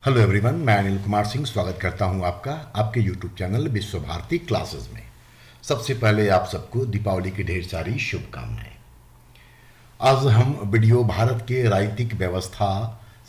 Hello everyone, मैं अनिल कुमार सिंह स्वागत करता हूं आपका आपके यूट्यूब चैनल विश्व भारती क्लासेस में। सबसे पहले आप सबको दीपावली की ढेर सारी शुभकामनाएं। आज हम वीडियो भारत के राजनीतिक व्यवस्था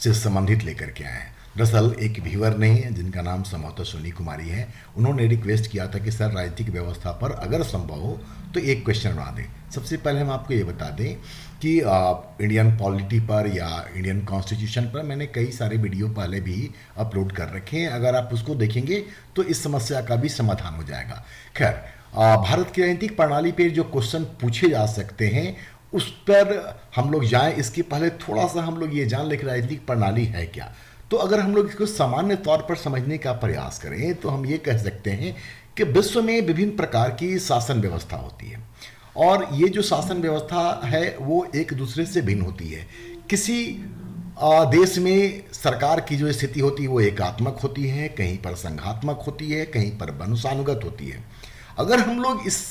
से संबंधित लेकर के आए हैं। दरअसल एक व्यूअर ने, जिनका नाम संभवतः सोनी कुमारी है, उन्होंने रिक्वेस्ट किया था कि सर राजनीतिक व्यवस्था पर अगर संभव हो तो एक क्वेश्चन बना दें। सबसे पहले हम आपको ये बता दें कि इंडियन पॉलिटी पर या इंडियन कॉन्स्टिट्यूशन पर मैंने कई सारे वीडियो पहले भी अपलोड कर रखे हैं। अगर आप उसको देखेंगे तो इस समस्या का भी समाधान हो जाएगा। खैर, भारत की राजनीतिक प्रणाली पर जो क्वेश्चन पूछे जा सकते हैं उस पर हम लोग जाएं, इसके पहले थोड़ा सा हम लोग ये जान लें कि राजनीतिक प्रणाली है क्या। तो अगर हम लोग इसको सामान्य तौर पर समझने का प्रयास करें तो हम ये कह सकते हैं कि विश्व में विभिन्न प्रकार की शासन व्यवस्था होती है और ये जो शासन व्यवस्था है वो एक दूसरे से भिन्न होती है। किसी देश में सरकार की जो स्थिति होती है वो एकात्मक होती है, कहीं पर संघात्मक होती है, कहीं पर वंशानुगत होती है। अगर हम लोग इस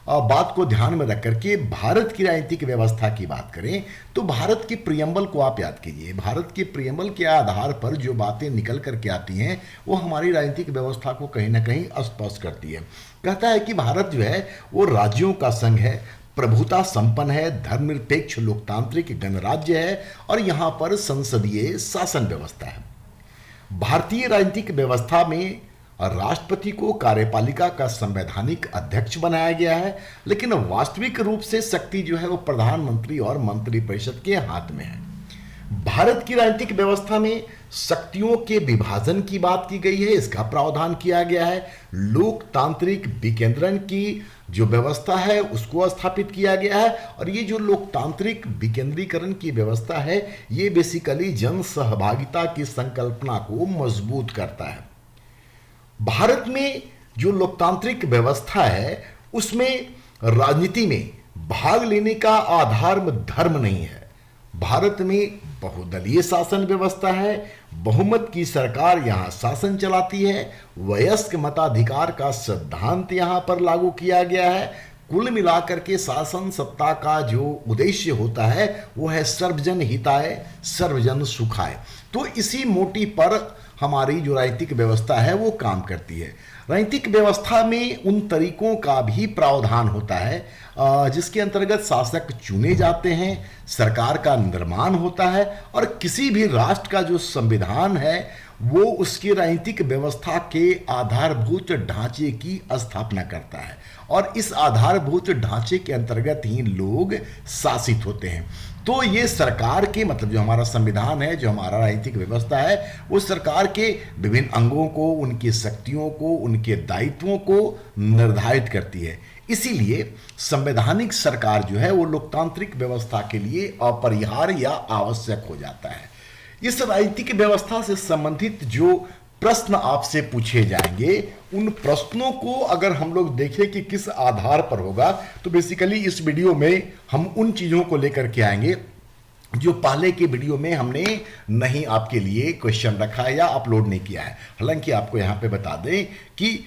बात को ध्यान में रख करके भारत की राजनीतिक व्यवस्था की बात करें तो भारत की प्रियम्बल को आप याद कीजिए। भारत के प्रियम्बल के आधार पर जो बातें निकल करके आती हैं वो हमारी राजनीतिक व्यवस्था को कहीं ना कहीं स्पष्ट करती है। कहता है कि भारत जो है वो राज्यों का संघ है, प्रभुता संपन्न है, धर्मनिरपेक्ष लोकतांत्रिक गणराज्य है और यहाँ पर संसदीय शासन व्यवस्था है। भारतीय राजनीतिक व्यवस्था में राष्ट्रपति को कार्यपालिका का संवैधानिक अध्यक्ष बनाया गया है, लेकिन वास्तविक रूप से शक्ति जो है वो प्रधानमंत्री और मंत्रिपरिषद के हाथ में है। भारत की राजनीतिक व्यवस्था में शक्तियों के विभाजन की बात की गई है, इसका प्रावधान किया गया है। लोकतांत्रिक विकेंद्रण की जो व्यवस्था है उसको स्थापित किया गया है और ये जो लोकतांत्रिक विकेंद्रीकरण की व्यवस्था है ये बेसिकली जन सहभागिता की संकल्पना को मजबूत करता है। भारत में जो लोकतांत्रिक व्यवस्था है उसमें राजनीति में भाग लेने का आधार धर्म नहीं है। भारत में बहुदलीय शासन व्यवस्था है, बहुमत की सरकार यहां शासन चलाती है, वयस्क मताधिकार का सिद्धांत यहां पर लागू किया गया है। कुल मिलाकर के शासन सत्ता का जो उद्देश्य होता है वो है सर्वजन हिताय सर्वजन सुखाय। तो इसी मोटी पर हमारी जो राजनीतिक व्यवस्था है वो काम करती है। राजनीतिक व्यवस्था में उन तरीकों का भी प्रावधान होता है जिसके अंतर्गत शासक चुने जाते हैं, सरकार का निर्माण होता है और किसी भी राष्ट्र का जो संविधान है वो उसकी राजनीतिक व्यवस्था के आधारभूत ढांचे की स्थापना करता है और इस आधारभूत ढांचे के अंतर्गत ही लोग शासित होते हैं। तो ये सरकार के मतलब जो हमारा संविधान है, जो हमारा राजनीतिक व्यवस्था है, वो सरकार के विभिन्न अंगों को, उनकी शक्तियों को, उनके दायित्वों को निर्धारित करती है। इसीलिए संवैधानिक सरकार जो है वो लोकतांत्रिक व्यवस्था के लिए अपरिहार्य या आवश्यक हो जाता है। इस राजनीतिक व्यवस्था से संबंधित जो प्रश्न आपसे पूछे जाएंगे उन प्रश्नों को अगर हम लोग देखें कि किस आधार पर होगा तो बेसिकली इस वीडियो में हम उन चीजों को लेकर के आएंगे जो पहले के वीडियो में हमने नहीं आपके लिए क्वेश्चन रखा है या अपलोड नहीं किया है। हालांकि आपको यहां पे बता दें कि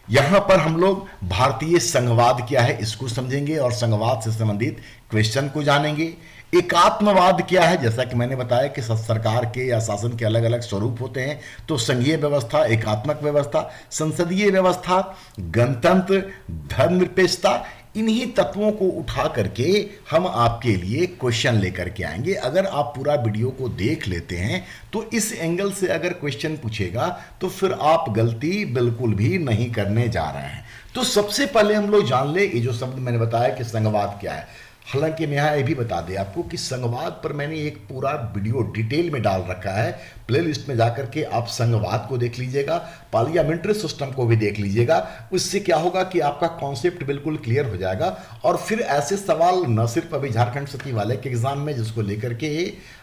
यहां पर हम लोग भारतीय संघवाद क्या है इसको समझेंगे और संघवाद से संबंधित क्वेश्चन को जानेंगे। एकात्मवाद क्या है, जैसा कि मैंने बताया कि सरकार के या शासन के अलग अलग स्वरूप होते हैं। तो संघीय व्यवस्था, एकात्मक व्यवस्था, संसदीय व्यवस्था, गणतंत्र, धर्मनिरपेक्षता, इन्हीं तत्वों को उठा करके हम आपके लिए क्वेश्चन लेकर के आएंगे। अगर आप पूरा वीडियो को देख लेते हैं तो इस एंगल से अगर क्वेश्चन पूछेगा तो फिर आप गलती बिल्कुल भी नहीं करने जा रहे हैं। तो सबसे पहले हम लोग जान ले ये जो शब्द मैंने बताया कि संघवाद क्या है। हालांकि मैं यहाँ ये भी बता दें आपको कि संघवाद पर मैंने एक पूरा वीडियो डिटेल में डाल रखा है। प्लेलिस्ट में जाकर के आप संघवाद को देख लीजिएगा, पार्लियामेंट्री सिस्टम को भी देख लीजिएगा। उससे क्या होगा कि आपका कॉन्सेप्ट बिल्कुल क्लियर हो जाएगा और फिर ऐसे सवाल न सिर्फ अभी झारखंड सचिवालय के एग्जाम में जिसको लेकर के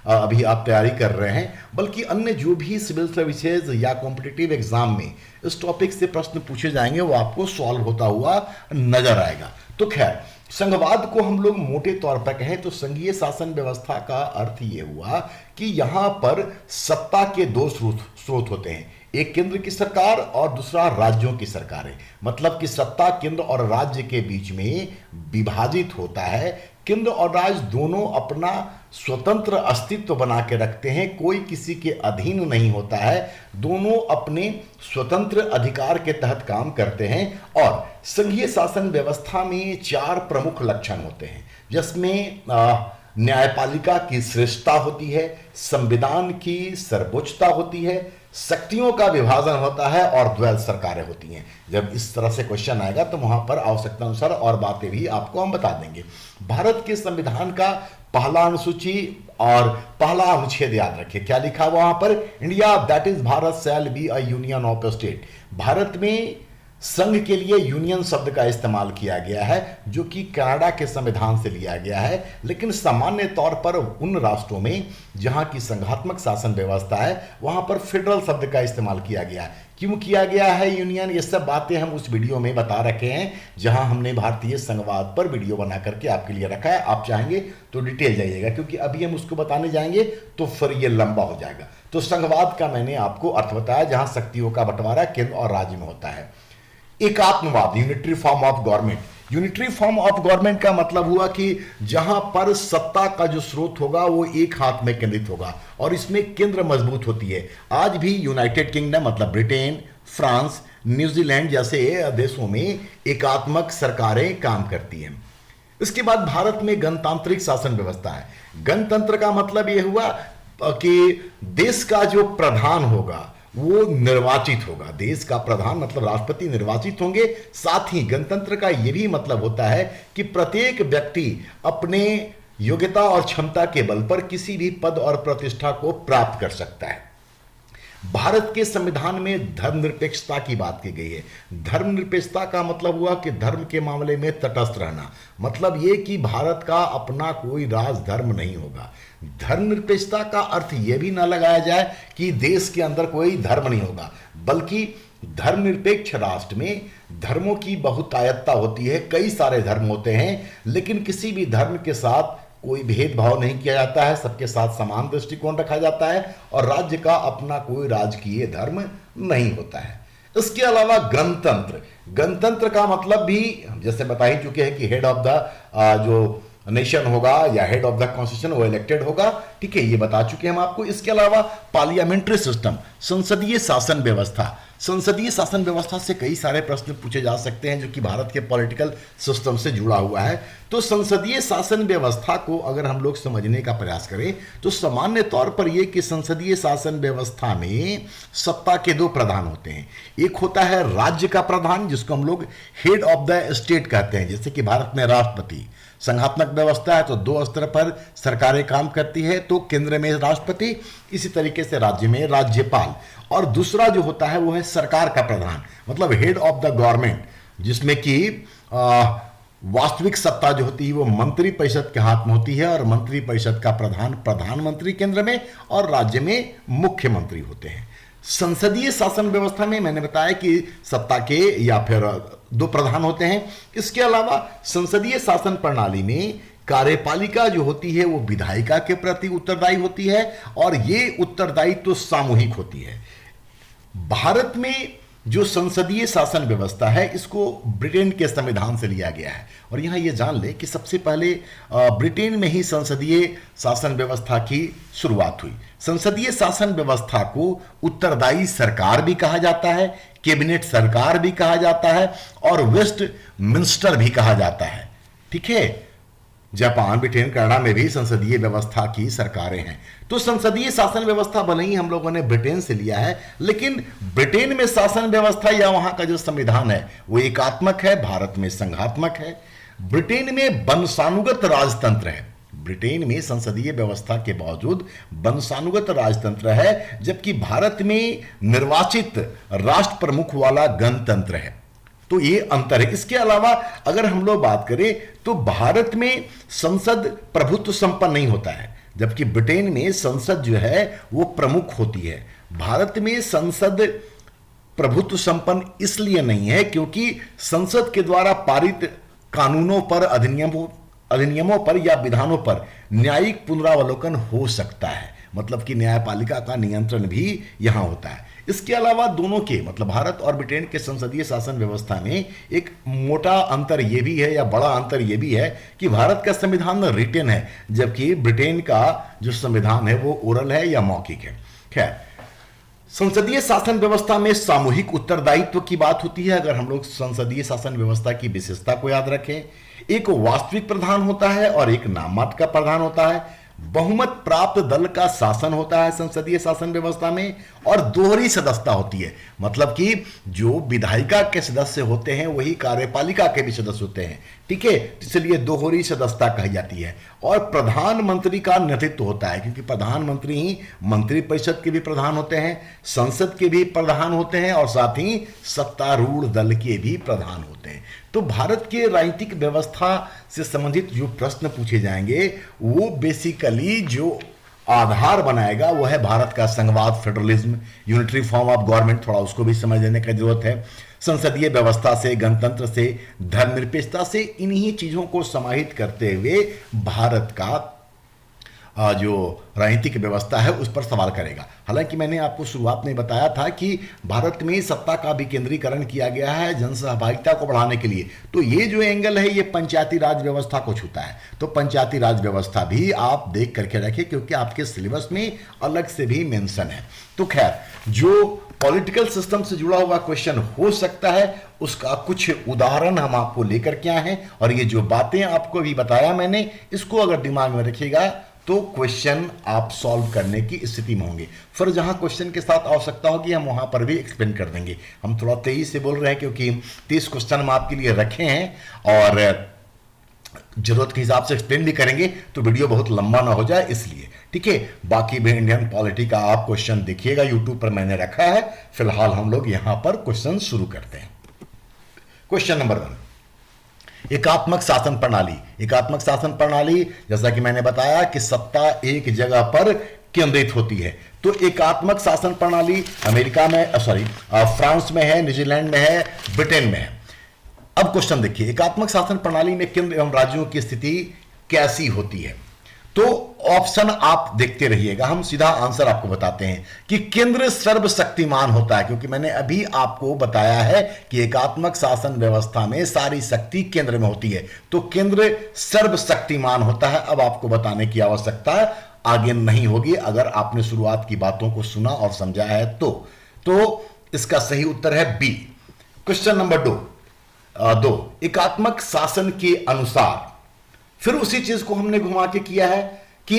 अभी आप तैयारी कर रहे हैं, बल्कि अन्य जो भी सिविल सर्विसेज या कॉम्पिटिटिव एग्जाम में इस टॉपिक से प्रश्न पूछे जाएंगे वो आपको सॉल्व होता हुआ नजर आएगा। तो खैर, संघवाद को हम लोग मोटे तौर पर कहें तो संघीय शासन व्यवस्था का अर्थ ये हुआ कि यहां पर सत्ता के दो स्रोत होते हैं, एक केंद्र की सरकार और दूसरा राज्यों की सरकारें। मतलब कि सत्ता केंद्र और राज्य के बीच में विभाजित होता है। केंद्र और राज्य दोनों अपना स्वतंत्र अस्तित्व बना के रखते हैं, कोई किसी के अधीन नहीं होता है, दोनों अपने स्वतंत्र अधिकार के तहत काम करते हैं। और संघीय शासन व्यवस्था में 4 प्रमुख लक्षण होते हैं, जिसमें न्यायपालिका की श्रेष्ठता होती है, संविधान की सर्वोच्चता होती है, शक्तियों का विभाजन होता है और द्वैध सरकारें होती हैं। जब इस तरह से क्वेश्चन आएगा तो वहां पर आवश्यकता अनुसार और बातें भी आपको हम बता देंगे। भारत के संविधान का पहला अनुसूची और पहला अनुच्छेद याद रखिए, क्या लिखा हुआ वहां पर? India that is Bharat shall be a union of state. Bharat में संघ के लिए यूनियन शब्द का इस्तेमाल किया गया है, जो कि कनाडा के संविधान से लिया गया है, लेकिन सामान्य तौर पर उन राष्ट्रों में जहां की संघात्मक शासन व्यवस्था है वहां पर फेडरल शब्द का इस्तेमाल किया गया है। क्यों किया गया है यूनियन, ये सब बातें हम उस वीडियो में बता रखे हैं, जहां हमने भारतीय संघवाद पर वीडियो बना करके आपके लिए रखा है। आप चाहेंगे तो डिटेल जाइएगा, क्योंकि अभी हम उसको बताने जाएंगे तो फिर ये लंबा हो जाएगा। तो संघवाद का मैंने आपको अर्थ बताया, जहां शक्तियों का बंटवारा केंद्र और राज्य में होता है। एकात्मवाद, unitary form of government. Unitary form of government का मतलब हुआ कि जहां पर सत्ता का जो स्रोत होगा वो एक हाथ में केंद्रित होगा और इसमें केंद्र मजबूत होती है। आज भी यूनाइटेड किंगडम मतलब ब्रिटेन, फ्रांस, न्यूजीलैंड जैसे देशों में एकात्मक सरकारें काम करती हैं। इसके बाद भारत में गणतांत्रिक शासन व्यवस्था है। गणतंत्र का मतलब यह हुआ कि देश का जो प्रधान होगा वो निर्वाचित होगा। देश का प्रधान मतलब राष्ट्रपति निर्वाचित होंगे। साथ ही गणतंत्र का यह भी मतलब होता है कि प्रत्येक व्यक्ति अपने योग्यता और क्षमता के बल पर किसी भी पद और प्रतिष्ठा को प्राप्त कर सकता है। भारत के संविधान में धर्मनिरपेक्षता की बात की गई है। धर्मनिरपेक्षता का मतलब हुआ कि धर्म के मामले में तटस्थ रहना, मतलब यह कि भारत का अपना कोई राजधर्म नहीं होगा। धर्मनिरपेक्षता का अर्थ यह भी ना लगाया जाए कि देश के अंदर कोई धर्म नहीं होगा, बल्कि धर्मनिरपेक्ष राष्ट्र में धर्मों की बहुतायतता होती है, कई सारे धर्म होते हैं, लेकिन किसी भी धर्म के साथ कोई भेदभाव नहीं किया जाता है, सबके साथ समान दृष्टिकोण रखा जाता है और राज्य का अपना कोई राजकीय धर्म नहीं होता है। इसके अलावा गणतंत्र, गणतंत्र का मतलब भी जैसे बता ही चुके हैं कि हेड ऑफ द जो नेशन होगा या हेड ऑफ द कॉन्स्टिट्यूशन वो इलेक्टेड होगा, ठीक है, ये बता चुके हैं हम आपको। इसके अलावा पार्लियामेंट्री सिस्टम, संसदीय शासन व्यवस्था। संसदीय शासन व्यवस्था से कई सारे प्रश्न पूछे जा सकते हैं जो कि भारत के पॉलिटिकल सिस्टम से जुड़ा हुआ है। तो संसदीय शासन व्यवस्था को अगर हम लोग समझने का प्रयास करें तो सामान्य तौर पर यह कि संसदीय शासन व्यवस्था में सत्ता के 2 प्रधान होते हैं। एक होता है राज्य का प्रधान, जिसको हम लोग हेड ऑफ द स्टेट कहते हैं। जैसे कि भारत में राष्ट्रपति, संघात्मक व्यवस्था है तो 2 स्तर पर सरकारें काम करती है, तो केंद्र में राष्ट्रपति, इसी तरीके से राज्य में राज्यपाल। और दूसरा जो होता है वो है सरकार का प्रधान, मतलब हेड ऑफ द गवर्नमेंट, जिसमें कि वास्तविक सत्ता जो होती है वो मंत्री परिषद के हाथ में होती है और मंत्री परिषद का प्रधान प्रधानमंत्री केंद्र में और राज्य में मुख्यमंत्री होते हैं। संसदीय शासन व्यवस्था में मैंने बताया कि सत्ता के या फिर 2 प्रधान होते हैं। इसके अलावा संसदीय शासन प्रणाली में कार्यपालिका जो होती है वो विधायिका के प्रति उत्तरदायी होती है और ये उत्तरदायित्व तो सामूहिक होती है। भारत में जो संसदीय शासन व्यवस्था है इसको ब्रिटेन के संविधान से लिया गया है और यहां ये जान ले कि सबसे पहले ब्रिटेन में ही संसदीय शासन व्यवस्था की शुरुआत हुई। संसदीय शासन व्यवस्था को उत्तरदायी सरकार भी कहा जाता है, कैबिनेट सरकार भी कहा जाता है और वेस्ट मिनिस्टर भी कहा जाता है, ठीक है। जापान, ब्रिटेन, कनाडा में भी संसदीय व्यवस्था की सरकारें हैं। तो संसदीय शासन व्यवस्था भले ही हम लोगों ने ब्रिटेन से लिया है, लेकिन ब्रिटेन में शासन व्यवस्था या वहां का जो संविधान है वो एकात्मक है, भारत में संघात्मक है। ब्रिटेन में वंशानुगत राजतंत्र है। ब्रिटेन में संसदीय व्यवस्था के बावजूद वंशानुगत राजतंत्र है, जबकि भारत में निर्वाचित राष्ट्र प्रमुख वाला गणतंत्र है। तो ये अंतर है। इसके अलावा अगर हम लोग बात करें तो भारत में संसद प्रभुत्व संपन्न नहीं होता है, जबकि ब्रिटेन में संसद जो है वो प्रमुख होती है। भारत में संसद प्रभुत्व संपन्न इसलिए नहीं है क्योंकि संसद के द्वारा पारित कानूनों पर, अधिनियमों पर या विधानों पर न्यायिक पुनरावलोकन हो सकता है, मतलब कि न्यायपालिका का नियंत्रण भी यहां होता है। इसके अलावा दोनों के मतलब भारत और ब्रिटेन के संसदीय शासन व्यवस्था में एक मोटा अंतर यह भी है या बड़ा अंतर यह भी है कि भारत का संविधान रिटन है, जबकि ब्रिटेन का जो संविधान है वो ओरल है या मौखिक है। खैर, संसदीय शासन व्यवस्था में सामूहिक उत्तरदायित्व की बात होती है। अगर हम लोग संसदीय शासन व्यवस्था की विशेषता को याद रखें, एक वास्तविक प्रधान होता है और एक नाम मात्र का प्रधान होता है। बहुमत प्राप्त दल का शासन होता है संसदीय शासन व्यवस्था में, और दोहरी सदस्यता होती है, मतलब कि जो विधायिका के सदस्य होते हैं वही कार्यपालिका के भी सदस्य होते हैं। ठीक है, इसलिए दोहरी सदस्यता कही जाती है। और प्रधानमंत्री का नेतृत्व होता है, क्योंकि प्रधानमंत्री ही मंत्रिपरिषद के भी प्रधान होते हैं, संसद के भी प्रधान होते हैं और साथ ही सत्तारूढ़ दल के भी प्रधान होते हैं। तो भारत के राजनीतिक व्यवस्था से संबंधित जो प्रश्न पूछे जाएंगे वो बेसिकली जो आधार बनाएगा वो है भारत का संघवाद, federalism, unitary form of government, थोड़ा उसको भी समझ लेने की जरूरत है। संसदीय व्यवस्था से, गणतंत्र से, धर्मनिरपेक्षता से, इन्हीं चीजों को समाहित करते हुए भारत का जो राजनीतिक व्यवस्था है उस पर सवाल करेगा। हालांकि मैंने आपको शुरुआत में बताया था कि भारत में सत्ता का विकेंद्रीकरण किया गया है जनसहभागिता को बढ़ाने के लिए। तो ये जो एंगल है ये पंचायती राज व्यवस्था को छूता है। तो पंचायती राज व्यवस्था भी आप देख करके रखें, क्योंकि आपके सिलेबस में अलग से भी मेंशन है। तो खैर, जो पॉलिटिकल सिस्टम से जुड़ा हुआ क्वेश्चन हो सकता है उसका कुछ उदाहरण हम आपको लेकर के आए हैं, और ये जो बातें आपको अभी बताया मैंने, इसको अगर दिमाग में रखिएगा तो क्वेश्चन आप सॉल्व करने की स्थिति में होंगे। फिर जहां क्वेश्चन के साथ आवश्यकता होगी हम वहां पर भी एक्सप्लेन कर देंगे। हम थोड़ा तेजी से बोल रहे हैं क्योंकि 30 क्वेश्चन हम आपके लिए रखे हैं और जरूरत के हिसाब से एक्सप्लेन भी करेंगे, तो वीडियो बहुत लंबा ना हो जाए इसलिए। ठीक है, बाकी भी इंडियन पॉलिटी का आप क्वेश्चन देखिएगा, यूट्यूब पर मैंने रखा है। फिलहाल हम लोग यहां पर क्वेश्चन शुरू करते हैं। क्वेश्चन नंबर 1, एकात्मक शासन प्रणाली। एकात्मक शासन प्रणाली, जैसा कि मैंने बताया कि सत्ता एक जगह पर केंद्रित होती है। तो एकात्मक शासन प्रणाली अमेरिका में, फ्रांस में है, न्यूजीलैंड में है, ब्रिटेन में है। अब क्वेश्चन देखिए, एकात्मक शासन प्रणाली में केंद्र एवं राज्यों की स्थिति कैसी होती है? तो ऑप्शन आप देखते रहिएगा, हम सीधा आंसर आपको बताते हैं कि केंद्र सर्वशक्तिमान होता है, क्योंकि मैंने अभी आपको बताया है कि एकात्मक शासन व्यवस्था में सारी शक्ति केंद्र में होती है। तो केंद्र सर्वशक्तिमान होता है। अब आपको बताने की आवश्यकता आगे नहीं होगी अगर आपने शुरुआत की बातों को सुना और समझा है तो इसका सही उत्तर है बी। क्वेश्चन नंबर 2, एकात्मक शासन के अनुसार, फिर उसी चीज को हमने घुमा के किया है कि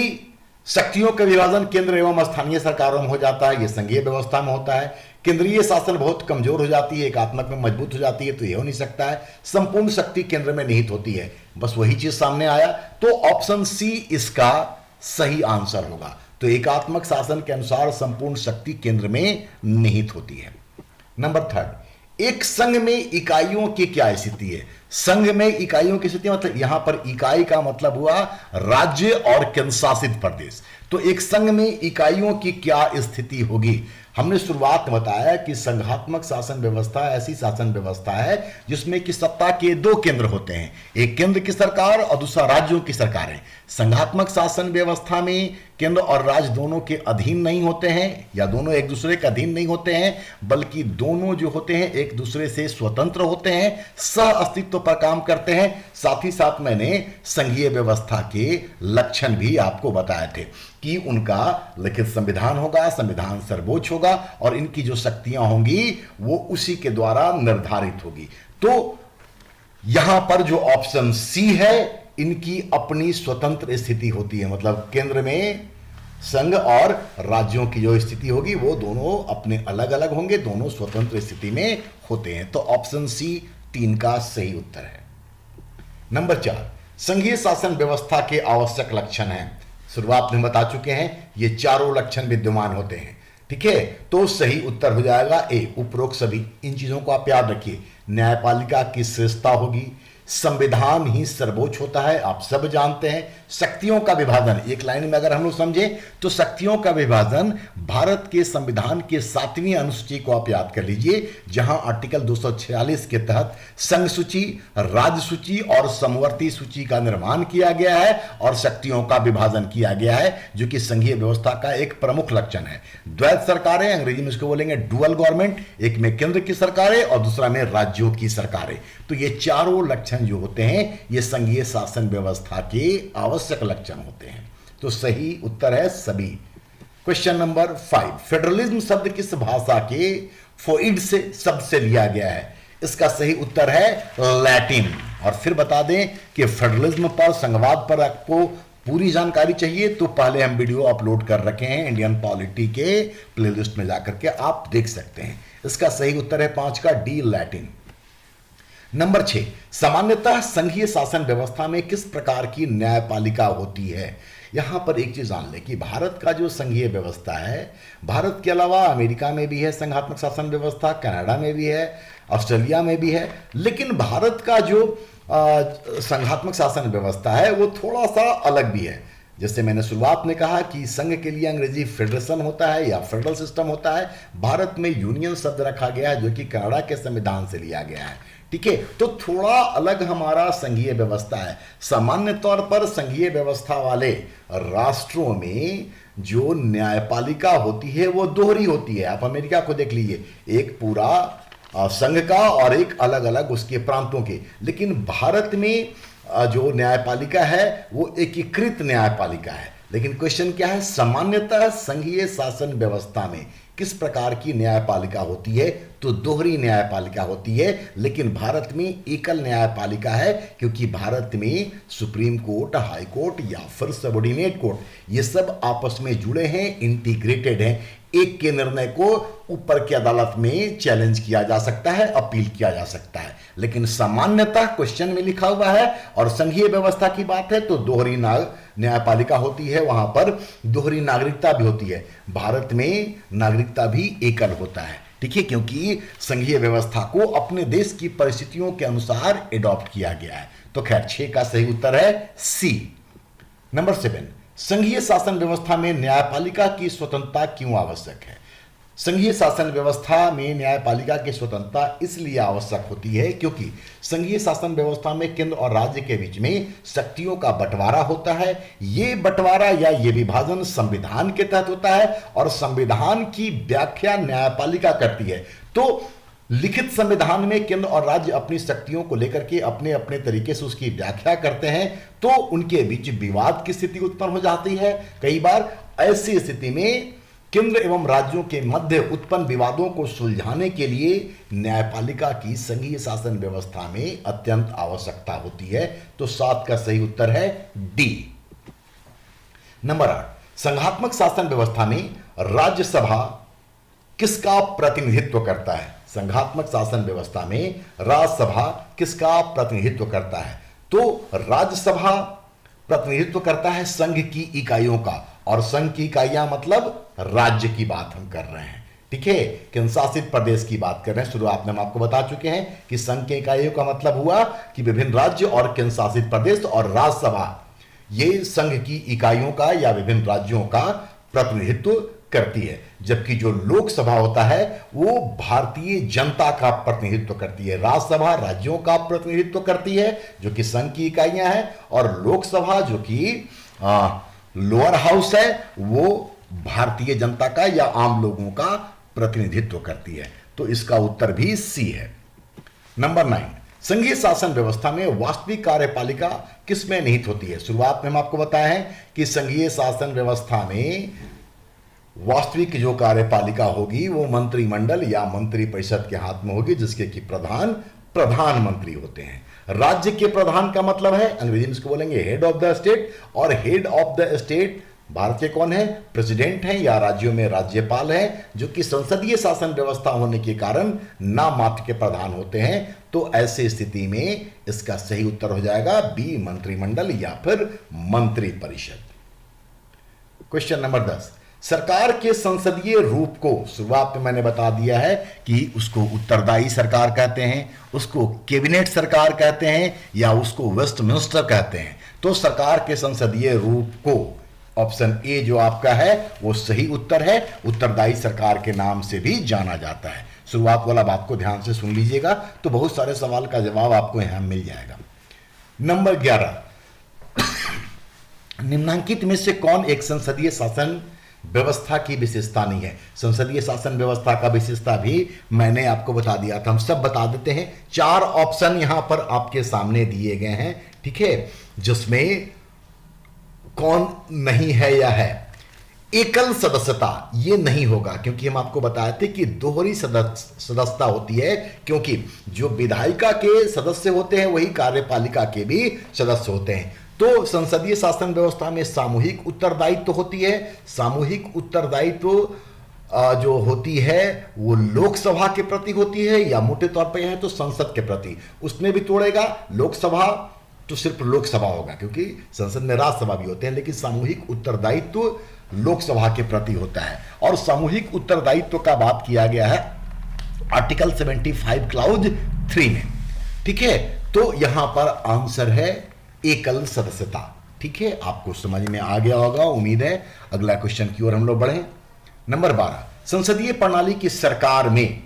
शक्तियों का विभाजन केंद्र एवं स्थानीय सरकारों में हो जाता है, यह संघीय व्यवस्था में होता है। केंद्रीय शासन बहुत कमजोर हो जाती है, एकात्मक में मजबूत हो जाती है, तो यह हो नहीं सकता है। संपूर्ण शक्ति केंद्र में निहित होती है, बस वही चीज सामने आया। तो ऑप्शन सी इसका सही आंसर होगा। तो एकात्मक शासन के अनुसार संपूर्ण शक्ति केंद्र में निहित होती है। नंबर 3, एक संघ में इकाइयों की क्या स्थिति है? संघ में इकाइयों की स्थिति मतलब यहां पर इकाई का मतलब हुआ राज्य और केंद्र शासित प्रदेश। तो एक संघ में इकाइयों की क्या स्थिति होगी? हमने शुरुआत में बताया कि संघात्मक शासन व्यवस्था ऐसी शासन व्यवस्था है जिसमें कि सत्ता के 2 केंद्र होते हैं, एक केंद्र की सरकार और दूसरा राज्यों की सरकार है। संघात्मक शासन व्यवस्था में केंद्र और राज्य दोनों के अधीन नहीं होते हैं, या दोनों एक दूसरे के अधीन नहीं होते हैं, बल्कि दोनों जो होते हैं एक दूसरे से स्वतंत्र होते हैं, सह अस्तित्व पर काम करते हैं। साथ ही साथ मैंने संघीय व्यवस्था के लक्षण भी आपको बताए थे कि उनका लिखित संविधान होगा, संविधान सर्वोच्च होगा और इनकी जो शक्तियां होंगी वो उसी के द्वारा निर्धारित होगी। तो यहां पर जो ऑप्शन सी है, इनकी अपनी स्वतंत्र स्थिति होती है, मतलब केंद्र में संघ और राज्यों की जो स्थिति होगी वो दोनों अपने अलग अलग होंगे, दोनों स्वतंत्र स्थिति में होते हैं। तो ऑप्शन सी 3 का सही उत्तर है। नंबर 4, संघीय शासन व्यवस्था के आवश्यक लक्षण हैं। शुरुआत में बता चुके हैं, ये चारों लक्षण विद्यमान होते हैं। ठीक है, तो सही उत्तर हो जाएगा ए, उपरोक्त सभी। इन चीजों को आप याद रखिए। न्यायपालिका की श्रेष्ठता होगी, संविधान ही सर्वोच्च होता है, आप सब जानते हैं। शक्तियों का विभाजन, एक लाइन में अगर हम लोग समझे तो शक्तियों का विभाजन भारत के संविधान के 7वीं अनुसूची को आप याद कर लीजिए, जहां आर्टिकल 246 के तहत संघ सूची, राज्य सूची और समवर्ती सूची का निर्माण किया गया है और शक्तियों का विभाजन किया गया है, जो कि संघीय व्यवस्था का एक प्रमुख लक्षण है। द्वैत सरकारें, अंग्रेजी में इसको बोलेंगे डुअल गवर्नमेंट, एक में केंद्र की सरकारें और दूसरा में राज्यों की सरकारें। तो ये चारों लक्षण जो होते हैं ये संघीय शासन व्यवस्था के आवश्यक लक्षण होते हैं। तो सही उत्तर है सभी। क्वेश्चन नंबर 5, फेडरलिज्म शब्द किस भाषा के फोइड से शब्द से लिया गया है? इसका सही उत्तर है लैटिन। और फिर बता दें कि फेडरलिज्म पर, संघवाद पर आपको पूरी जानकारी चाहिए तो पहले हम वीडियो अपलोड कर रखे हैं इंडियन पॉलिटी के प्लेलिस्ट में जाकर के आप देख सकते हैं। इसका सही उत्तर है 5 का डी, लैटिन। नंबर 6, सामान्यतः संघीय शासन व्यवस्था में किस प्रकार की न्यायपालिका होती है? यहां पर एक चीज जान लें कि भारत का जो संघीय व्यवस्था है, भारत के अलावा अमेरिका में भी है संघात्मक शासन व्यवस्था, कनाडा में भी है, ऑस्ट्रेलिया में भी है, लेकिन भारत का जो संघात्मक शासन व्यवस्था है वो थोड़ा सा अलग भी है। जैसे मैंने शुरुआत में कहा कि संघ के लिए अंग्रेजी फेडरेशन होता है या फेडरल सिस्टम होता है, भारत में यूनियन शब्द रखा गया है जो कि कनाडा के संविधान से लिया गया है। ठीक है, तो थोड़ा अलग हमारा संघीय व्यवस्था है। सामान्य तौर पर संघीय व्यवस्था वाले राष्ट्रों में जो न्यायपालिका होती है वो दोहरी होती है। आप अमेरिका को देख लीजिए, एक पूरा संघ का और एक अलग अलग उसके प्रांतों के। लेकिन भारत में जो न्यायपालिका है वो एकीकृत न्यायपालिका है। लेकिन क्वेश्चन क्या है, सामान्यतः संघीय शासन व्यवस्था में किस प्रकार की न्यायपालिका होती है? तो दोहरी न्यायपालिका होती है। लेकिन भारत में एकल न्यायपालिका है, क्योंकि भारत में सुप्रीम कोर्ट, हाई कोर्ट या फिर सबऑर्डिनेट कोर्ट ये सब आपस में जुड़े हैं, इंटीग्रेटेड हैं। एक के निर्णय को ऊपर की अदालत में चैलेंज किया जा सकता है, अपील किया जा सकता है। लेकिन सामान्यतः क्वेश्चन में लिखा हुआ है और संघीय व्यवस्था की बात है तो दोहरी न्यायपालिका होती है, वहां पर दोहरी नागरिकता भी होती है। भारत में नागरिकता भी एकल होता है, ठीक है, क्योंकि संघीय व्यवस्था को अपने देश की परिस्थितियों के अनुसार एडॉप्ट किया गया है। तो खैर 6 का सही उत्तर है सी। नंबर 7, संघीय शासन व्यवस्था में न्यायपालिका की स्वतंत्रता क्यों आवश्यक है? संघीय शासन व्यवस्था में न्यायपालिका की स्वतंत्रता इसलिए आवश्यक होती है क्योंकि संघीय शासन व्यवस्था में केंद्र और राज्य के बीच में शक्तियों का बंटवारा होता है। ये बंटवारा या ये विभाजन संविधान के तहत होता है और संविधान की व्याख्या न्यायपालिका करती है। तो लिखित संविधान में केंद्र और राज्य अपनी शक्तियों को लेकर के अपने अपने तरीके से उसकी व्याख्या करते हैं, तो उनके बीच विवाद की स्थिति उत्पन्न हो जाती है। कई बार ऐसी स्थिति में केंद्र एवं राज्यों के मध्य उत्पन्न विवादों को सुलझाने के लिए न्यायपालिका की संघीय शासन व्यवस्था में अत्यंत आवश्यकता होती है। तो 7 का सही उत्तर है डी। नंबर 8, संघात्मक शासन व्यवस्था में राज्यसभा किसका प्रतिनिधित्व करता है? संघात्मक शासन व्यवस्था में राज्यसभा किसका प्रतिनिधित्व करता है? तो राज्यसभा प्रतिनिधित्व करता है संघ की इकाइयों का, और संघ की इकाइयां मतलब राज्य की बात हम कर रहे हैं, ठीक है, केंद्र शासित प्रदेश की बात कर रहे हैं। शुरुआत में हम आपको बता चुके हैं कि संघ की इकाइयों का मतलब हुआ कि विभिन्न राज्य और केंद्र शासित प्रदेश, और राज्यसभा ये संघ की इकाइयों का या विभिन्न राज्यों का प्रतिनिधित्व करती है। जबकि जो लोकसभा होता है वो भारतीय जनता का प्रतिनिधित्व करती है। राज्यसभा राज्यों का प्रतिनिधित्व करती है जो कि संघ की इकाइयां हैं, और लोकसभा जो कि लोअर हाउस है वो भारतीय जनता का या आम लोगों का प्रतिनिधित्व करती है। तो इसका उत्तर भी सी है। नंबर 9, संघीय शासन व्यवस्था में वास्तविक कार्यपालिका किसमें निहित होती है? शुरुआत में हम आपको बताया है कि संघीय शासन व्यवस्था में वास्तविक जो कार्यपालिका होगी वो मंत्रिमंडल या मंत्रिपरिषद के हाथ में होगी, जिसके कि प्रधानमंत्री होते हैं। राज्य के प्रधान का मतलब है, अंग्रेजी में इसको बोलेंगे हेड ऑफ द स्टेट, और head of the state Bharat के कौन है? प्रेसिडेंट हैं, या राज्यों में राज्यपाल हैं, जो कि संसदीय शासन व्यवस्था होने के कारण नाम मात्र के प्रधान होते हैं। तो ऐसी स्थिति में इसका सही उत्तर हो जाएगा बी, मंत्रिमंडल या फिर मंत्रिपरिषद। क्वेश्चन नंबर 10, सरकार के संसदीय रूप को शुरुआत में मैंने बता दिया है कि उसको उत्तरदायी सरकार कहते हैं, उसको कैबिनेट सरकार कहते हैं, या उसको वेस्टमिनिस्टर कहते हैं। तो सरकार के संसदीय रूप को ऑप्शन ए जो आपका है वो सही उत्तर है। उत्तरदायी सरकार के नाम से भी जाना जाता है। शुरुआत वाला बात को ध्यान से सुन लीजिएगा तो बहुत सारे सवाल का जवाब आपको यहां मिल जाएगा। नंबर 11, निम्नलिखित में से कौन एक संसदीय शासन व्यवस्था की विशेषता नहीं है? संसदीय शासन व्यवस्था का विशेषता भी मैंने आपको बता दिया था, हम सब बता देते हैं। 4 ऑप्शन यहां पर आपके सामने दिए गए हैं, ठीक है, जिसमें कौन नहीं है या है। एकल सदस्यता ये नहीं होगा, क्योंकि हम आपको बताए थे कि दोहरी सदस्यता होती है, क्योंकि जो विधायिका के सदस्य होते हैं वही कार्यपालिका के भी सदस्य होते हैं। तो संसदीय शासन व्यवस्था में सामूहिक उत्तरदायित्व होती है। सामूहिक उत्तरदायित्व जो होती है वो लोकसभा के प्रति होती है, या मोटे तौर पर है तो संसद के प्रति। उसमें भी तोड़ेगा, लोकसभा तो सिर्फ लोकसभा होगा, क्योंकि संसद में राज्यसभा भी होते हैं, लेकिन सामूहिक उत्तरदायित्व लोकसभा के प्रति होता है। और सामूहिक उत्तरदायित्व का बात किया गया है आर्टिकल 75 क्लाउज 3 में, ठीक है। तो यहां पर आंसर है एकल सदस्यता, ठीक है। आपको समझ में आ गया होगा, उम्मीद है। अगला क्वेश्चन की ओर हम लोग बढ़े। नंबर 12, संसदीय प्रणाली की सरकार में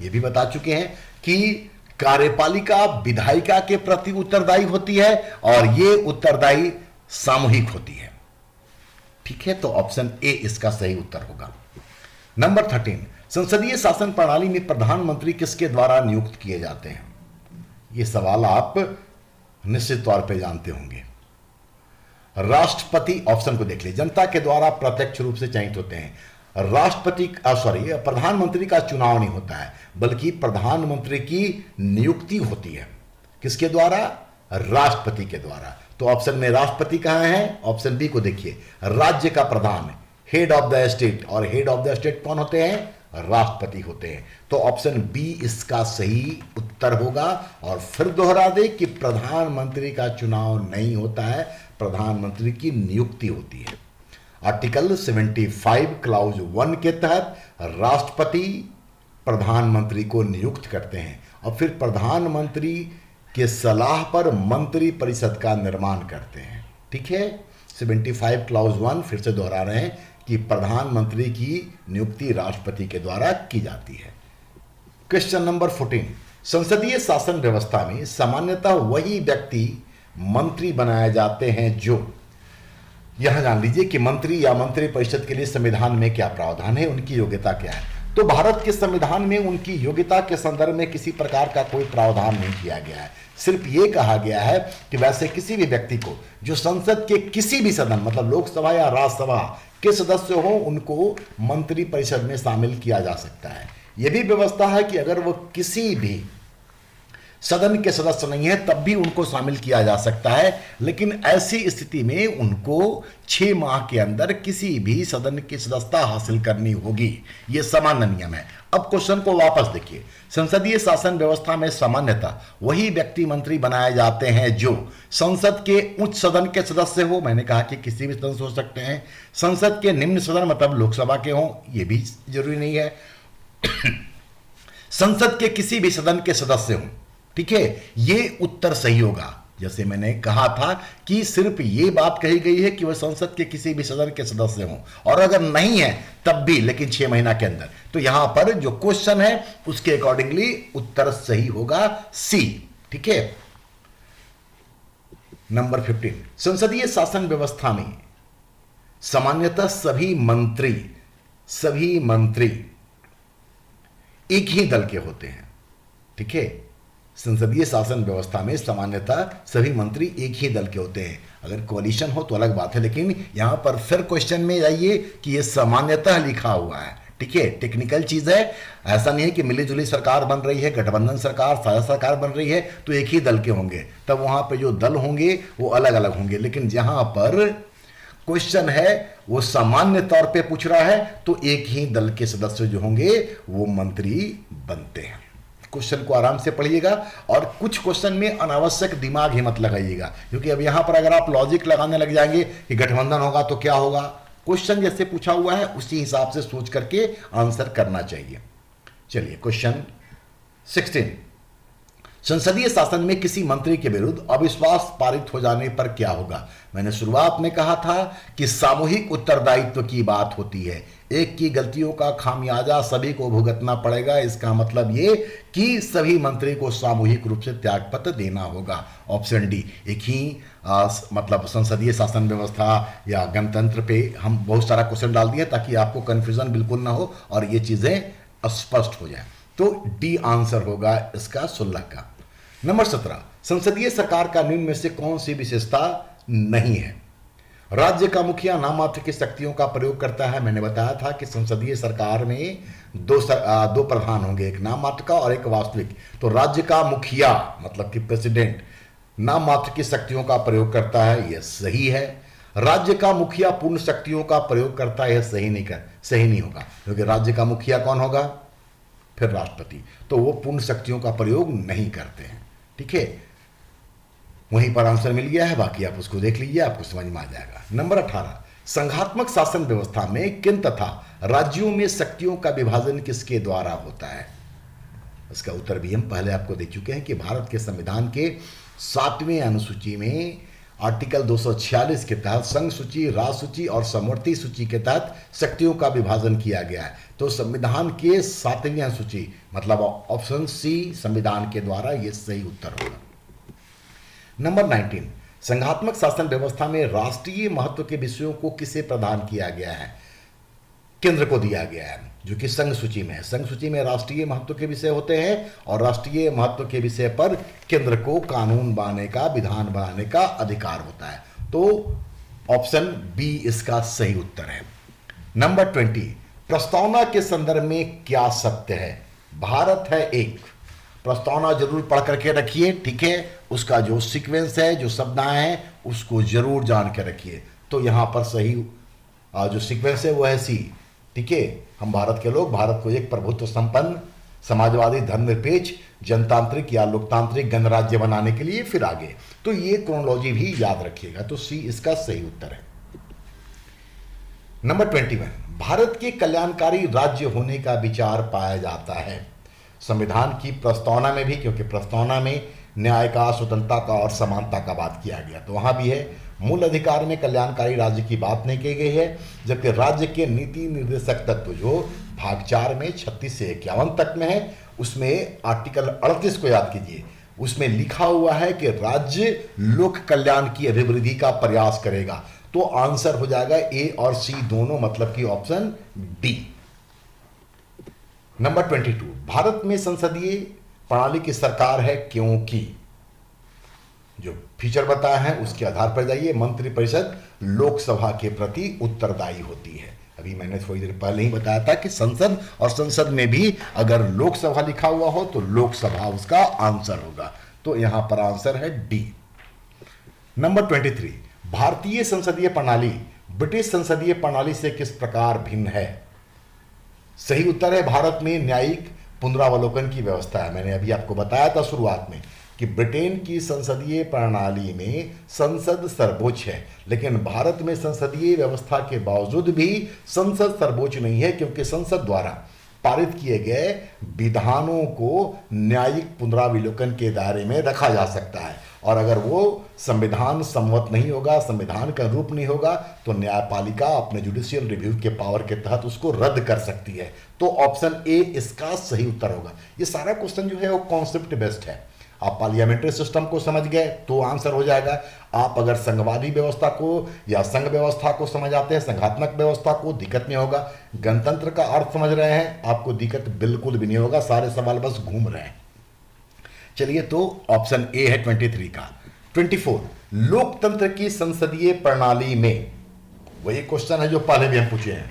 यह भी बता चुके हैं कि कार्यपालिका विधायिका के प्रति उत्तरदायी होती है और यह उत्तरदायी सामूहिक होती है, ठीक है। तो ऑप्शन ए इसका सही उत्तर होगा। नंबर 13, संसदीय शासन प्रणाली में प्रधानमंत्री किसके द्वारा नियुक्त किए जाते हैं? यह सवाल आप निश्चित तौर पे जानते होंगे। राष्ट्रपति ऑप्शन को देख लीजिए, जनता के द्वारा प्रत्यक्ष रूप से चयनित होते हैं। प्रधानमंत्री का चुनाव नहीं होता है, बल्कि प्रधानमंत्री की नियुक्ति होती है। किसके द्वारा? राष्ट्रपति के द्वारा। तो ऑप्शन में राष्ट्रपति कहां है? ऑप्शन बी को देखिए, राज्य का प्रधान, हेड ऑफ द स्टेट। और हेड ऑफ द स्टेट कौन होते हैं? राष्ट्रपति होते हैं। तो ऑप्शन बी इसका सही उत्तर होगा। और फिर दोहरा दे कि प्रधानमंत्री का चुनाव नहीं होता है, प्रधानमंत्री की नियुक्ति होती है। आर्टिकल 75 क्लाउज 1 के तहत राष्ट्रपति प्रधानमंत्री को नियुक्त करते हैं और फिर प्रधानमंत्री के सलाह पर मंत्री परिषद का निर्माण करते हैं, ठीक है। 75 क्लाउज 1 फिर से दोहरा रहे हैं कि प्रधानमंत्री की नियुक्ति राष्ट्रपति के द्वारा की जाती है। क्वेश्चन नंबर 14, संसदीय शासन व्यवस्था में सामान्यतः वही व्यक्ति मंत्री बनाए जाते हैं जो, यहां जान लीजिए कि मंत्री या मंत्री परिषद के लिए संविधान में क्या प्रावधान है, उनकी योग्यता क्या है। तो भारत के संविधान में उनकी योग्यता के संदर्भ में किसी प्रकार का कोई प्रावधान नहीं किया गया है। सिर्फ ये कहा गया है कि वैसे किसी भी व्यक्ति को जो संसद के किसी भी सदन, मतलब लोकसभा या राज्यसभा के सदस्य हो, उनको मंत्री परिषद में शामिल किया जा सकता है। यह भी व्यवस्था है कि अगर वो किसी भी सदन के सदस्य नहीं है तब भी उनको शामिल किया जा सकता है, लेकिन ऐसी स्थिति में उनको 6 माह के अंदर किसी भी सदन की सदस्यता हासिल करनी होगी। यह सामान्य नियम है। अब क्वेश्चन को वापस देखिए, संसदीय शासन व्यवस्था में सामान्यतः वही व्यक्ति मंत्री बनाए जाते हैं जो संसद के उच्च सदन के सदस्य हो, मैंने कहा कि किसी भी सदन से हो सकते हैं, संसद के निम्न सदन मतलब लोकसभा के हों, यह भी जरूरी नहीं है, संसद के किसी भी सदन के सदस्य हों, ठीक है। ये उत्तर सही होगा। जैसे मैंने कहा था कि सिर्फ ये बात कही गई है कि वह संसद के किसी भी सदन के सदस्य हों, और अगर नहीं है तब भी, लेकिन 6 महीना के अंदर। तो यहां पर जो क्वेश्चन है उसके अकॉर्डिंगली उत्तर सही होगा सी, ठीक है। नंबर 15, संसदीय शासन व्यवस्था में सामान्यतः सभी मंत्री एक ही दल के होते हैं, ठीक है। संसदीय शासन व्यवस्था में सामान्यतः सभी मंत्री एक ही दल के होते हैं। अगर कोalition हो तो अलग बात है, लेकिन यहां पर फिर क्वेश्चन में जाइए कि यह सामान्यतः लिखा हुआ है, ठीक है। टेक्निकल चीज है, ऐसा नहीं है कि मिलीजुली सरकार बन रही है, गठबंधन सरकार, साझा सरकार बन रही है तो एक ही दल के होंगे, तब वहां पर जो दल होंगे वो अलग अलग होंगे। लेकिन जहां पर क्वेश्चन है वो सामान्य तौर पे पूछ रहा है तो एक ही दल के सदस्य जो होंगे वो मंत्री बनते हैं। क्वेश्चन को आराम से पढ़िएगा और कुछ क्वेश्चन में अनावश्यक दिमाग ही मत लगाइएगा, क्योंकि अब यहां पर अगर आप लॉजिक लगाने लग जाएंगे कि गठबंधन होगा तो क्या होगा, क्वेश्चन जैसे पूछा हुआ है उसी हिसाब से सोच करके आंसर करना चाहिए। चलिए क्वेश्चन 16, संसदीय शासन में किसी मंत्री के विरुद्ध अविश्वास पारित हो जाने पर क्या होगा? मैंने शुरुआत में कहा था कि सामूहिक उत्तरदायित्व की बात होती है, एक की गलतियों का खामियाजा सभी को भुगतना पड़ेगा। इसका मतलब ये कि सभी मंत्री को सामूहिक रूप से त्यागपत्र देना होगा। Option D. एक ही मतलब संसदीय शासन व्यवस्था या गणतंत्र पे हम बहुत सारा क्वेश्चन डाल दिए ताकि आपको कंफ्यूजन बिल्कुल ना हो और ये चीजें स्पष्ट हो जाए। तो डी आंसर होगा इसका 16 का। नंबर 17, संसदीय सरकार का निम्न में से कौन सी विशेषता नहीं है? राज्य का मुखिया नाम मात्र की शक्तियों का प्रयोग करता है। मैंने बताया था कि संसदीय सरकार में दो प्रधान होंगे, एक नाम मात्र का और एक वास्तविक। तो राज्य का मुखिया मतलब कि प्रेसिडेंट नाम मात्र की शक्तियों का प्रयोग करता है, यह सही है। राज्य का मुखिया पूर्ण शक्तियों का प्रयोग करता है, यह सही नहीं होगा, क्योंकि राज्य का मुखिया कौन होगा? फिर राष्ट्रपति। तो वो पूर्ण शक्तियों का प्रयोग नहीं करते हैं। ठीक है, वहीं पर आंसर मिल गया है, बाकी आप उसको देख लीजिए, आपको समझ में आ जाएगा। नंबर 18, संघात्मक शासन व्यवस्था में किन तथा राज्यों में शक्तियों का विभाजन किसके द्वारा होता है? इसका उत्तर भी हम पहले आपको दे चुके हैं कि भारत के संविधान के 7वें अनुसूची में आर्टिकल 246 के तहत संघ सूची, राज सूची और समवर्ती सूची के तहत शक्तियों का विभाजन किया गया है। तो संविधान के 7वीं अनुसूची मतलब ऑप्शन सी संविधान के द्वारा यह सही उत्तर होगा। नंबर 19, संघात्मक शासन व्यवस्था में राष्ट्रीय महत्व के विषयों को किसे प्रदान किया गया है? केंद्र को दिया गया है, जो कि संघ सूची में है। संघ सूची में राष्ट्रीय महत्व के विषय होते हैं और राष्ट्रीय महत्व के विषय पर केंद्र को कानून बनाने का, विधान बनाने का अधिकार होता है। तो ऑप्शन बी इसका सही उत्तर है। नंबर 20, प्रस्तावना के संदर्भ में क्या सत्य है? भारत है एक। प्रस्तावना जरूर पढ़ करके रखिए, ठीक है, उसका जो सीक्वेंस है, जो शब्दाएं हैं, उसको जरूर जान के रखिए। तो यहां पर सही जो सीक्वेंस है वो है सी। ठीक है, हम भारत के लोग भारत को एक प्रभुत्व संपन्न, समाजवादी, धर्मनिरपेक्ष, जनतांत्रिक या लोकतांत्रिक गणराज्य बनाने के लिए फिर आगे। तो ये क्रोनोलॉजी भी याद रखिएगा। तो सी इसका सही उत्तर है। नंबर 21, भारत के कल्याणकारी राज्य होने का विचार पाया जाता है संविधान की प्रस्तावना में भी, क्योंकि प्रस्तावना में न्याय का, स्वतंत्रता का और समानता का बात किया गया। तो वहां भी है। मूल अधिकार में कल्याणकारी राज्य की बात नहीं की गई है, जबकि राज्य के नीति निर्देशक तत्व जो भाग 4 में 36 से 51 तक में है, उसमें आर्टिकल 38 को याद कीजिए। उसमें लिखा हुआ है कि राज्य लोक कल्याण की अभिवृद्धि का प्रयास करेगा। तो आंसर हो जाएगा ए और सी दोनों, मतलब कि ऑप्शन डी। नंबर 22, भारत में संसदीय प्रणाली की सरकार है क्योंकि जो फीचर बताया है उसके आधार पर जाइए। मंत्रिपरिषद लोकसभा के प्रति उत्तरदायी होती है। अभी मैंने थोड़ी देर पहले ही बताया था कि संसद और संसद में भी अगर लोकसभा लिखा हुआ हो तो लोकसभा उसका आंसर होगा। तो यहां पर आंसर है डी। नंबर 23, भारतीय संसदीय प्रणाली ब्रिटिश संसदीय प्रणाली से किस प्रकार भिन्न है? सही उत्तर है, भारत में न्यायिक पुनरावलोकन की व्यवस्था है। मैंने अभी आपको बताया था शुरुआत में कि ब्रिटेन की संसदीय प्रणाली में संसद सर्वोच्च है, लेकिन भारत में संसदीय व्यवस्था के बावजूद भी संसद सर्वोच्च नहीं है, क्योंकि संसद द्वारा पारित किए गए विधानों को न्यायिक पुनरावलोकन के दायरे में रखा जा सकता है। और अगर वो संविधान सम्मत नहीं होगा, संविधान का रूप नहीं होगा, तो न्यायपालिका अपने जुडिशियल रिव्यू के पावर के तहत उसको रद्द कर सकती है। तो ऑप्शन ए इसका सही उत्तर होगा। ये सारा क्वेश्चन जो है वो कॉन्सेप्ट बेस्ड है। आप पार्लियामेंट्री सिस्टम को समझ गए तो आंसर हो जाएगा। आप अगर संघवादी व्यवस्था को या संघ व्यवस्था को समझ आते हैं, संघात्मक व्यवस्था को, दिक्कत नहीं होगा। गणतंत्र का अर्थ समझ रहे हैं, आपको दिक्कत बिल्कुल भी नहीं होगा। सारे सवाल बस घूम रहे हैं। चलिए, तो ऑप्शन ए है 23 का। 24, लोकतंत्र की संसदीय प्रणाली में वही क्वेश्चन है जो पहले भी हम पूछे हैं।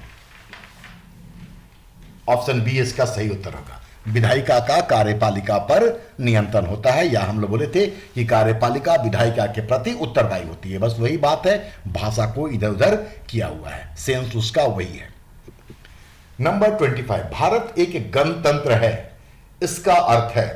ऑप्शन बी इसका सही उत्तर होगा। विधायिका का कार्यपालिका पर नियंत्रण होता है, या हम लोग बोले थे कि कार्यपालिका विधायिका के प्रति उत्तरदायी होती है। बस वही बात है, भाषा को इधर उधर किया हुआ है, सेंस उसका वही है। नंबर 25, भारत एक गणतंत्र है। इसका अर्थ है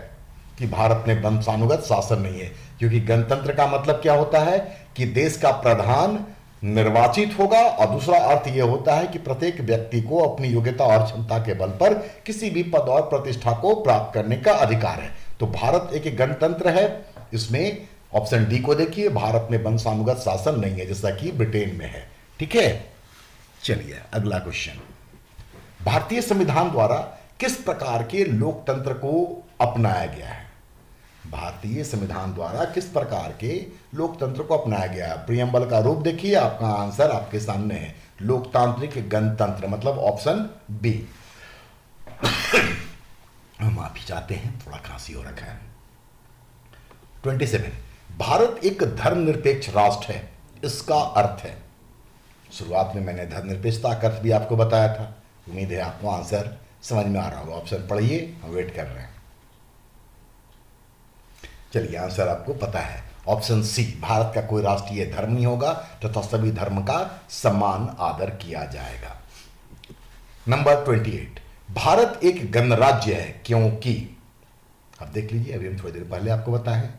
कि भारत में वंशानुगत शासन नहीं है, क्योंकि गणतंत्र का मतलब क्या होता है कि देश का प्रधान निर्वाचित होगा, और दूसरा अर्थ यह होता है कि प्रत्येक व्यक्ति को अपनी योग्यता और क्षमता के बल पर किसी भी पद और प्रतिष्ठा को प्राप्त करने का अधिकार है। तो भारत एक गणतंत्र है। इसमें ऑप्शन डी को देखिए, भारत में वंशानुगत शासन नहीं है जैसा कि ब्रिटेन में है। ठीक है, चलिए अगला क्वेश्चन। भारतीय संविधान द्वारा किस प्रकार के लोकतंत्र को अपनाया गया है? भारतीय संविधान द्वारा किस प्रकार के लोकतंत्र को अपनाया गया है? प्रियम्बल का रूप देखिए, आपका आंसर आपके सामने है, लोकतांत्रिक गणतंत्र, मतलब ऑप्शन बी। माफी चाहते हैं, थोड़ा खांसी हो रखा है। 27, भारत एक धर्मनिरपेक्ष राष्ट्र है, इसका अर्थ है। शुरुआत में मैंने धर्मनिरपेक्षता का अर्थ भी आपको बताया था। उम्मीद है आपको आंसर समझ में आ रहा होगा। ऑप्शन पढ़िए, हम वेट कर रहे हैं। चलिए, आंसर आपको पता है, ऑप्शन सी, भारत का कोई राष्ट्रीय धर्म नहीं होगा तथा सभी धर्म का सम्मान आदर किया जाएगा। नंबर 28, भारत एक गणराज्य है क्योंकि, अब देख लीजिए, अभी हम थोड़ी देर पहले आपको बताया,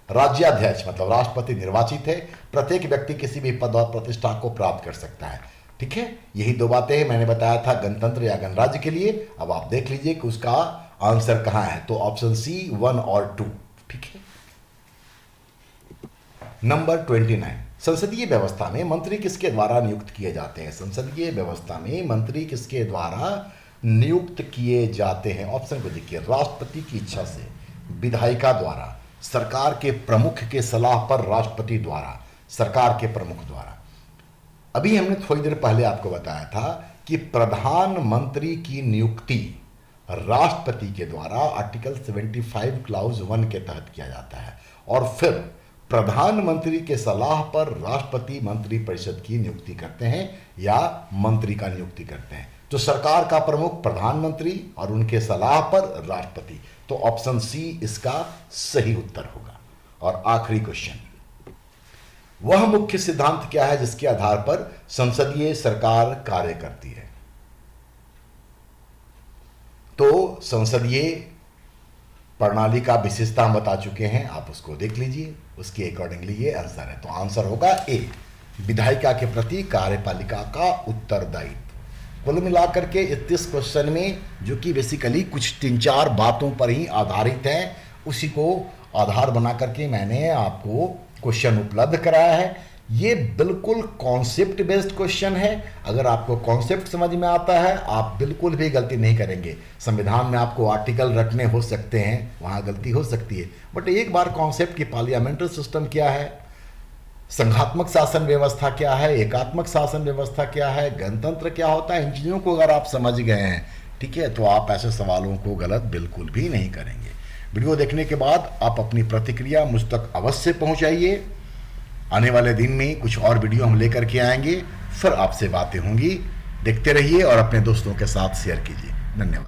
राज्याध्यक्ष मतलब राष्ट्रपति निर्वाचित है, प्रत्येक व्यक्ति किसी भी पद और प्रतिष्ठा को प्राप्त कर सकता है। ठीक है, यही दो बातें मैंने बताया था गणतंत्र या गणराज्य के लिए। अब आप देख लीजिए कि उसका आंसर कहां है, तो ऑप्शन सी 1 और 2। ठीक है। नंबर 29, संसदीय व्यवस्था में मंत्री किसके द्वारा नियुक्त किए जाते हैं? संसदीय व्यवस्था में मंत्री किसके द्वारा नियुक्त किए जाते हैं? ऑप्शन को देखिए, राष्ट्रपति की इच्छा से, विधायिका द्वारा, सरकार के प्रमुख के सलाह पर राष्ट्रपति द्वारा, सरकार के प्रमुख द्वारा। अभी हमने थोड़ी देर पहले आपको बताया था कि प्रधानमंत्री की नियुक्ति राष्ट्रपति के द्वारा आर्टिकल 75 क्लाउज 1 के तहत किया जाता है, और फिर प्रधानमंत्री के सलाह पर राष्ट्रपति मंत्री परिषद की नियुक्ति करते हैं या मंत्री का नियुक्ति करते हैं। तो सरकार का प्रमुख प्रधानमंत्री और उनके सलाह पर राष्ट्रपति। तो ऑप्शन सी इसका सही उत्तर होगा। और आखिरी क्वेश्चन, वह मुख्य सिद्धांत क्या है जिसके आधार पर संसदीय सरकार कार्य करती है? तो संसदीय प्रणाली का विशेषता हम बता चुके हैं, आप उसको देख लीजिए, उसके अकॉर्डिंगली ये आंसर है। तो आंसर होगा ए, विधायिका के प्रति कार्यपालिका का उत्तरदायित्व। कुल मिलाकर के 31 क्वेश्चन में, जो कि बेसिकली कुछ 3-4 बातों पर ही आधारित है, उसी को आधार बना करके मैंने आपको क्वेश्चन उपलब्ध कराया है। ये बिल्कुल कॉन्सेप्ट बेस्ड क्वेश्चन है। अगर आपको कॉन्सेप्ट समझ में आता है, आप बिल्कुल भी गलती नहीं करेंगे। संविधान में आपको आर्टिकल रटने हो सकते हैं, वहां गलती हो सकती है, बट एक बार कॉन्सेप्ट की पार्लियामेंट्री सिस्टम क्या है, संघात्मक शासन व्यवस्था क्या है, एकात्मक शासन व्यवस्था क्या है, गणतंत्र क्या होता है, इन चीज़ों को अगर आप समझ गए हैं, ठीक है, तो आप ऐसे सवालों को गलत बिल्कुल भी नहीं करेंगे। वीडियो देखने के बाद आप अपनी प्रतिक्रिया मुझ तक अवश्य पहुंचाइए। आने वाले दिन में कुछ और वीडियो हम लेकर के आएंगे, फिर आपसे बातें होंगी। देखते रहिए और अपने दोस्तों के साथ शेयर कीजिए। धन्यवाद।